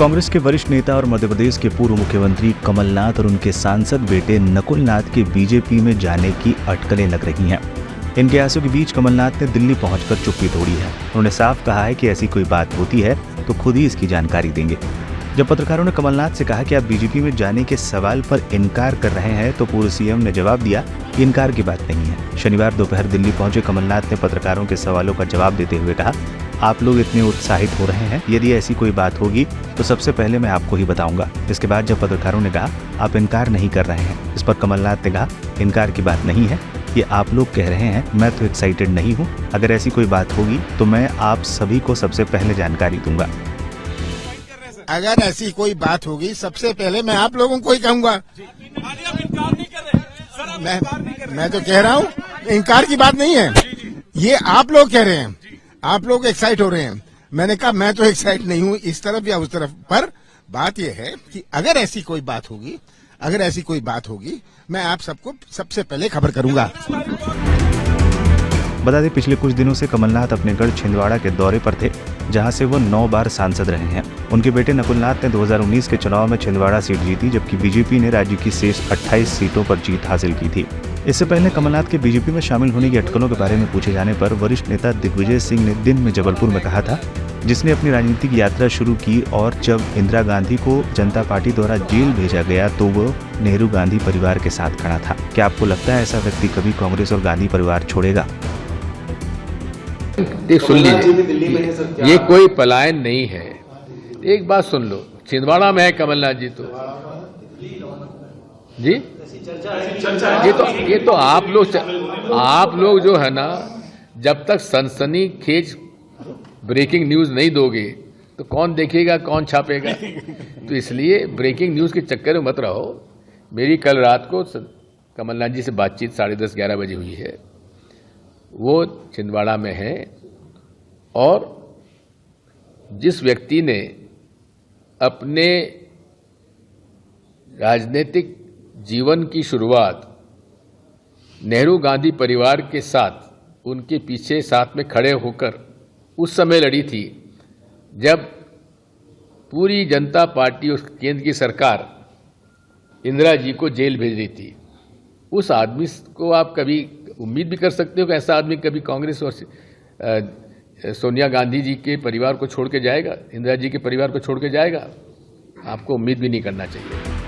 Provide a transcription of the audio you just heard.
कांग्रेस के वरिष्ठ नेता और मध्य प्रदेश के पूर्व मुख्यमंत्री कमलनाथ और उनके सांसद बेटे नकुलनाथ के बीजेपी में जाने की अटकलें लग रही हैं। इन कयासों के बीच कमलनाथ ने दिल्ली पहुंचकर चुप्पी तोड़ी है। उन्होंने साफ कहा है कि ऐसी कोई बात होती है तो खुद ही इसकी जानकारी देंगे। जब पत्रकारों ने कमलनाथ से कहा कि आप बीजेपी में जाने के सवाल पर इनकार कर रहे हैं तो पूर्व सीएम ने जवाब दिया कि इनकार की बात नहीं है। शनिवार दोपहर दिल्ली पहुंचे कमलनाथ ने पत्रकारों के सवालों का जवाब देते हुए कहा, आप लोग इतने उत्साहित हो रहे हैं, यदि ऐसी कोई बात होगी तो सबसे पहले मैं आपको ही बताऊंगा। इसके बाद जब पत्रकारों ने कहा आप इनकार नहीं कर रहे हैं, इस पर कमलनाथ ने कहा इनकार की बात नहीं है, ये आप लोग कह रहे हैं, मैं तो एक्साइटेड नहीं हूँ। अगर ऐसी कोई बात होगी तो मैं आप सभी को सबसे पहले जानकारी दूंगा। अगर ऐसी कोई बात होगी सबसे पहले मैं आप लोगों को ही कहूंगा। मैं तो कह रहा हूँ इनकार की बात नहीं है, ये आप लोग कह रहे हैं, आप लोग एक्साइट हो रहे हैं। मैंने कहा मैं तो एक्साइट नहीं हूँ इस तरफ या उस तरफ। पर बात यह है कि अगर ऐसी कोई बात होगी, मैं आप सबको सबसे पहले खबर करूंगा। बता दें पिछले कुछ दिनों से कमलनाथ अपने गढ़ छिंदवाड़ा के दौरे पर थे, जहां से वो 9 बार सांसद रहे हैं। उनके बेटे नकुलनाथ ने 2019 के चुनाव में छिंदवाड़ा सीट जीती, जबकि बीजेपी ने राज्य की शेष 28 सीटों पर जीत हासिल की थी। इससे पहले कमलनाथ के बीजेपी में शामिल होने की अटकलों के बारे में पूछे जाने पर वरिष्ठ नेता दिग्विजय सिंह ने दिन में जबलपुर में कहा था, जिसने अपनी राजनीतिक यात्रा शुरू की और जब इंदिरा गांधी को जनता पार्टी द्वारा जेल भेजा गया तो वो नेहरू गांधी परिवार के साथ खड़ा था। क्या आपको लगता है ऐसा व्यक्ति कभी कांग्रेस और गांधी परिवार छोड़ेगा? सुन लीजिए, ये कोई पलायन नहीं है। एक बात सुन लो, छिंदवाड़ा में है कमलनाथ जी तो जी, ये तो आप लोग जो है ना, जब तक सनसनीखेज ब्रेकिंग न्यूज नहीं दोगे तो कौन देखेगा, कौन छापेगा। तो इसलिए ब्रेकिंग न्यूज के चक्कर में मत रहो। मेरी कल रात को कमलनाथ जी से बातचीत 10:30-11 बजे हुई है। वो छिंदवाड़ा में है और जिस व्यक्ति ने अपने राजनीतिक जीवन की शुरुआत नेहरू गांधी परिवार के साथ, उनके पीछे साथ में खड़े होकर उस समय लड़ी थी जब पूरी जनता पार्टी और केंद्र की सरकार इंदिरा जी को जेल भेज रही थी, उस आदमी को आप कभी उम्मीद भी कर सकते हो कि ऐसा आदमी कभी कांग्रेस और सोनिया गांधी जी के परिवार को छोड़ के जाएगा, इंदिरा जी के परिवार को छोड़ के जाएगा? आपको उम्मीद भी नहीं करना चाहिए।